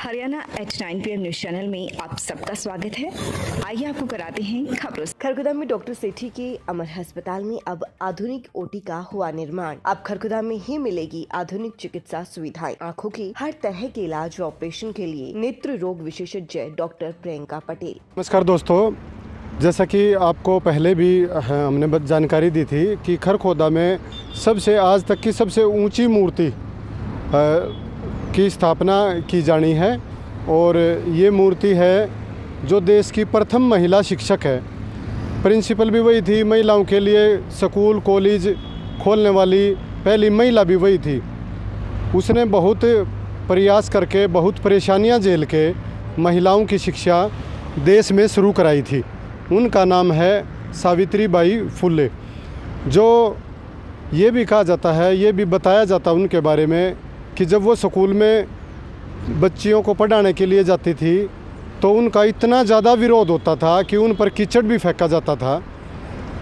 Haryana H9 PM news channel में आप सबका स्वागत है। आइए आपको कराते हैं खबरों। खरगोदा में डॉक्टर सेठी के अमर अस्पताल में अब आधुनिक ओटी का हुआ निर्माण। अब खरगोदा में ही मिलेगी आधुनिक चिकित्सा सुविधाएं। आँखों की हर तरह के इलाज व ऑपरेशन के लिए नेत्र रोग विशेषज्ञ डॉक्टर प्रियंका पटेल। नमस्कार दोस्तों, जैसा कि आपको पहले भी हमने जानकारी दी थी कि खरगोदा में सबसे आज तक की सबसे ऊंची मूर्ति की स्थापना की जानी है और ये मूर्ति है जो देश की प्रथम महिला शिक्षक है। प्रिंसिपल भी वही थी, महिलाओं के लिए स्कूल कॉलेज खोलने वाली पहली महिला भी वही थी। उसने बहुत प्रयास करके बहुत परेशानियां झेल के महिलाओं की शिक्षा देश में शुरू कराई थी। उनका नाम है सावित्रीबाई फुले। जो ये भी कहा जाता है, ये भी बताया जाता उनके बारे में कि जब वो स्कूल में बच्चियों को पढ़ाने के लिए जाती थी तो उनका इतना ज़्यादा विरोध होता था कि उन पर कीचड़ भी फेंका जाता था।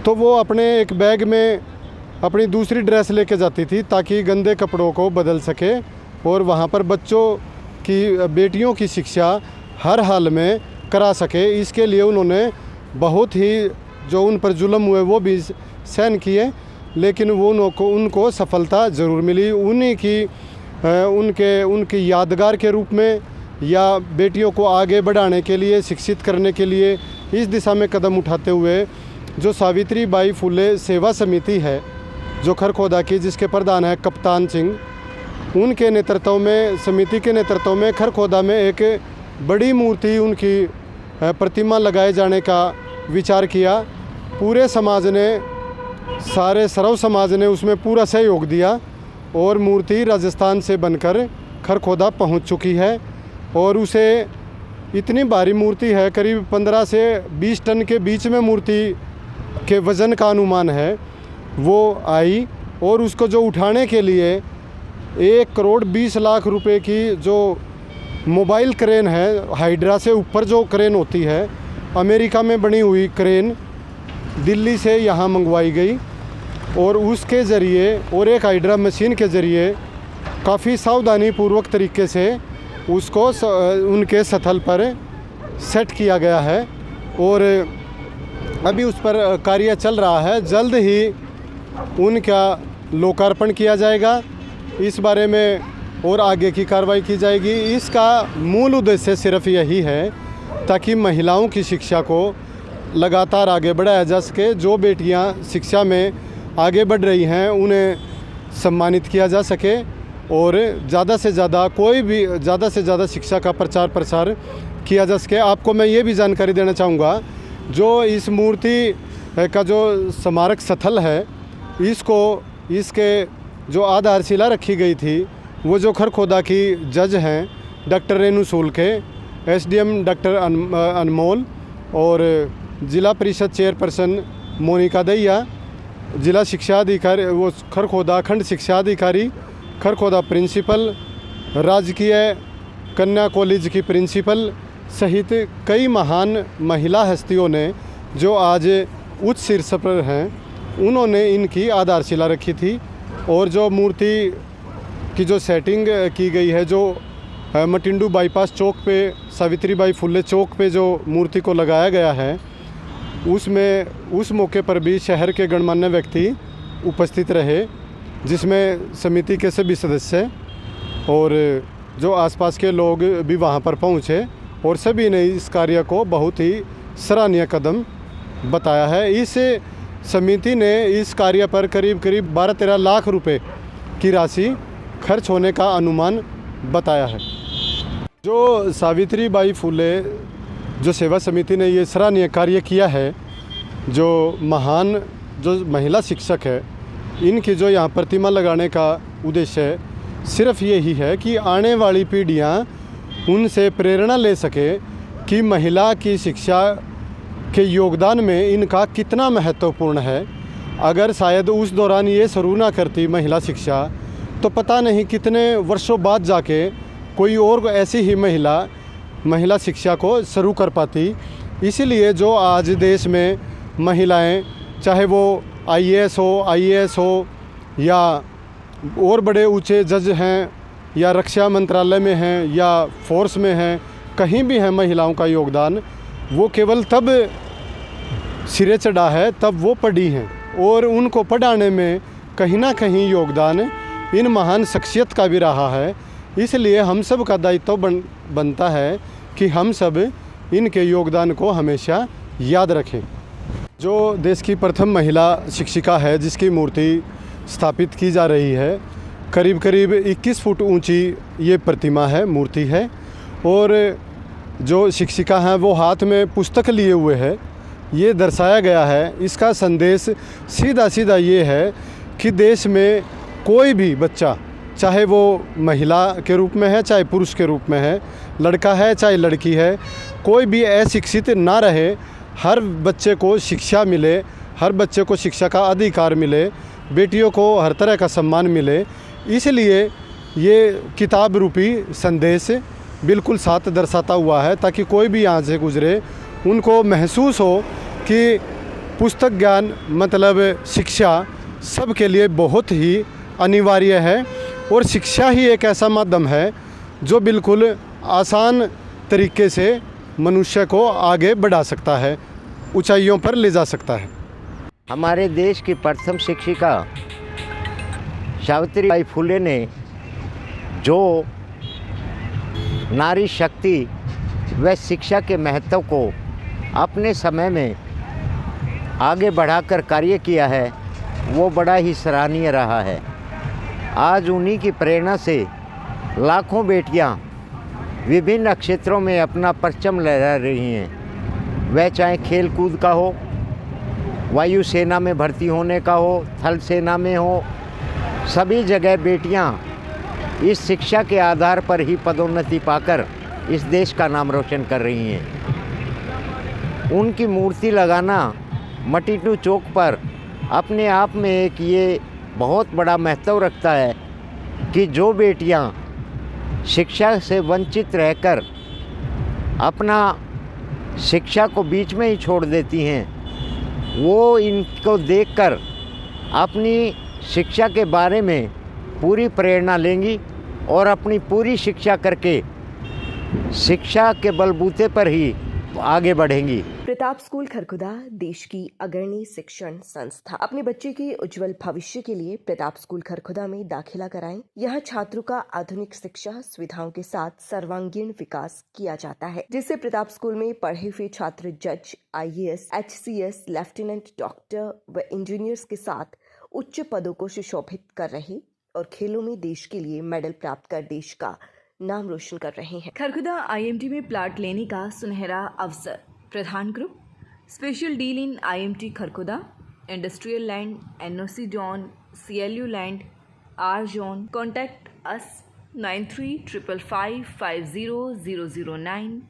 तो वो अपने एक बैग में अपनी दूसरी ड्रेस लेके जाती थी ताकि गंदे कपड़ों को बदल सके और वहाँ पर बच्चों की बेटियों की शिक्षा हर हाल में करा सके। इसके लिए उन्होंने बहुत ही जो उन पर जुल्म हुए वो भी सहन किए, लेकिन वो उनको सफलता ज़रूर मिली। उन्हीं की उनकी यादगार के रूप में या बेटियों को आगे बढ़ाने के लिए, शिक्षित करने के लिए इस दिशा में कदम उठाते हुए जो सावित्रीबाई फुले सेवा समिति है जो खरगोदा की, जिसके प्रधान है कप्तान सिंह, उनके नेतृत्व में, समिति के नेतृत्व में खरगोदा में एक बड़ी मूर्ति, उनकी प्रतिमा लगाए जाने का विचार किया। पूरे समाज ने, सारे सर्व समाज ने उसमें पूरा सहयोग दिया और मूर्ति राजस्थान से बनकर खरगोदा पहुंच चुकी है। और उसे इतनी भारी मूर्ति है, करीब 15 से 20 टन के बीच में मूर्ति के वज़न का अनुमान है, वो आई। और उसको जो उठाने के लिए 1 करोड़ 20 लाख रुपए की जो मोबाइल क्रेन है, हाइड्रा से ऊपर जो क्रेन होती है, अमेरिका में बनी हुई क्रेन दिल्ली से यहाँ मंगवाई गई और उसके ज़रिए और एक हाइड्रा मशीन के ज़रिए काफ़ी सावधानी पूर्वक तरीके से उसको उनके स्थल पर सेट किया गया है और अभी उस पर कार्य चल रहा है। जल्द ही उनका लोकार्पण किया जाएगा। इस बारे में और आगे की कार्रवाई की जाएगी। इसका मूल उद्देश्य सिर्फ यही है ताकि महिलाओं की शिक्षा को लगातार आगे बढ़ाया जा सके। जो बेटियां शिक्षा में आगे बढ़ रही हैं उन्हें सम्मानित किया जा सके और ज़्यादा से ज़्यादा शिक्षा का प्रचार प्रसार किया जा सके। आपको मैं ये भी जानकारी देना चाहूँगा, जो इस मूर्ति का जो स्मारक स्थल है, इसके जो आधारशिला रखी गई थी, वो जो खरगोदा की जज हैं डॉक्टर रेणु सूलके, SDM डॉक्टर अनमोल और जिला परिषद चेयरपर्सन मोनिका दहिया, जिला शिक्षा अधिकारी वो खरगोदा खंड शिक्षा अधिकारी खरगोदा, प्रिंसिपल, राजकीय कन्या कॉलेज की प्रिंसिपल सहित कई महान महिला हस्तियों ने जो आज उच्च शीर्ष पर हैं, उन्होंने इनकी आधारशिला रखी थी। और जो मूर्ति की जो सेटिंग की गई है, जो मटिंडू बाईपास चौक पे, सावित्रीबाई फुले चौक पे जो मूर्ति को लगाया गया है, उसमें उस मौके पर भी शहर के गणमान्य व्यक्ति उपस्थित रहे, जिसमें समिति के सभी सदस्य और जो आसपास के लोग भी वहां पर पहुंचे और सभी ने इस कार्य को बहुत ही सराहनीय कदम बताया है। इस समिति ने इस कार्य पर करीब 12-13 लाख रुपए की राशि खर्च होने का अनुमान बताया है। जो सावित्रीबाई फुले जो सेवा समिति ने ये सराहनीय कार्य किया है, जो महान जो महिला शिक्षक है, इनकी जो यहाँ प्रतिमा लगाने का उद्देश्य सिर्फ यही है कि आने वाली पीढ़ियाँ उनसे प्रेरणा ले सके कि महिला की शिक्षा के योगदान में इनका कितना महत्वपूर्ण है। अगर शायद उस दौरान ये शुरू ना करती महिला शिक्षा, तो पता नहीं कितने वर्षों बाद जाके कोई और ऐसी ही महिला शिक्षा को शुरू कर पाती। इसीलिए जो आज देश में महिलाएं, चाहे वो IAS हो, IAS हो या और बड़े ऊंचे जज हैं या रक्षा मंत्रालय में हैं या फोर्स में हैं, कहीं भी है महिलाओं का योगदान, वो केवल तब सिरे चढ़ा है तब वो पढ़ी हैं, और उनको पढ़ाने में कहीं ना कहीं योगदान इन महान शख्सियत का भी रहा है। इसलिए हम सब का दायित्व बनता है कि हम सब इनके योगदान को हमेशा याद रखें। जो देश की प्रथम महिला शिक्षिका है जिसकी मूर्ति स्थापित की जा रही है, करीब करीब 21 फुट ऊंची ये प्रतिमा है, मूर्ति है, और जो शिक्षिका हैं वो हाथ में पुस्तक लिए हुए है। ये दर्शाया गया है, इसका संदेश सीधा सीधा ये है कि देश में कोई भी बच्चा, चाहे वो महिला के रूप में है चाहे पुरुष के रूप में है, लड़का है चाहे लड़की है, कोई भी अशिक्षित ना रहे। हर बच्चे को शिक्षा मिले, हर बच्चे को शिक्षा का अधिकार मिले, बेटियों को हर तरह का सम्मान मिले। इसलिए ये किताब रूपी संदेश बिल्कुल साथ दर्शाता हुआ है, ताकि कोई भी यहाँ से गुजरे उनको महसूस हो कि पुस्तक ज्ञान मतलब शिक्षा सबके लिए बहुत ही अनिवार्य है, और शिक्षा ही एक ऐसा माध्यम है जो बिल्कुल आसान तरीके से मनुष्य को आगे बढ़ा सकता है, ऊंचाइयों पर ले जा सकता है। हमारे देश की प्रथम शिक्षिका सावित्रीबाई फुले ने जो नारी शक्ति व शिक्षा के महत्व को अपने समय में आगे बढ़ाकर कार्य किया है, वो बड़ा ही सराहनीय रहा है। आज उन्हीं की प्रेरणा से लाखों बेटियां विभिन्न क्षेत्रों में अपना परचम लहरा रही हैं। वह चाहे खेल कूद का हो, वायु सेना में भर्ती होने का हो, थल सेना में हो, सभी जगह बेटियां इस शिक्षा के आधार पर ही पदोन्नति पाकर इस देश का नाम रोशन कर रही हैं। उनकी मूर्ति लगाना मटीटू चौक पर अपने आप में एक ये बहुत बड़ा महत्व रखता है कि जो बेटियां शिक्षा से वंचित रहकर अपना शिक्षा को बीच में ही छोड़ देती हैं, वो इनको देखकर अपनी शिक्षा के बारे में पूरी प्रेरणा लेंगी और अपनी पूरी शिक्षा करके शिक्षा के बलबूते पर ही आगे बढ़ेंगी। प्रताप स्कूल खरखुदा देश की अग्रणी शिक्षण संस्था। अपने बच्चे के उज्जवल भविष्य के लिए प्रताप स्कूल खरखुदा में दाखिला कराएं। यहाँ छात्रों का आधुनिक शिक्षा सुविधाओं के साथ सर्वांगीण विकास किया जाता है, जिससे प्रताप स्कूल में पढ़े हुए छात्र जज, IAS, HCS, लेफ्टिनेंट, डॉक्टर व इंजीनियर्स के साथ उच्च पदों को सुशोभित कर रहे और खेलों में देश के लिए मेडल प्राप्त कर देश का नाम रोशन कर रहे हैं। खरखुदा IMT में प्लाट लेने का सुनहरा अवसर। Pradhan group, special deal in IMT Kharkhoda, industrial land, NOC zone, CLU land, R zone. Contact us 9355500009,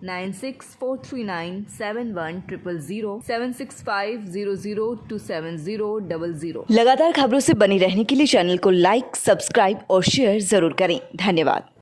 9643971000, 7650027000। लगातार खबरों से बनी रहने के लिए चैनल को लाइक, सब्सक्राइब और शेयर जरूर करें। धन्यवाद।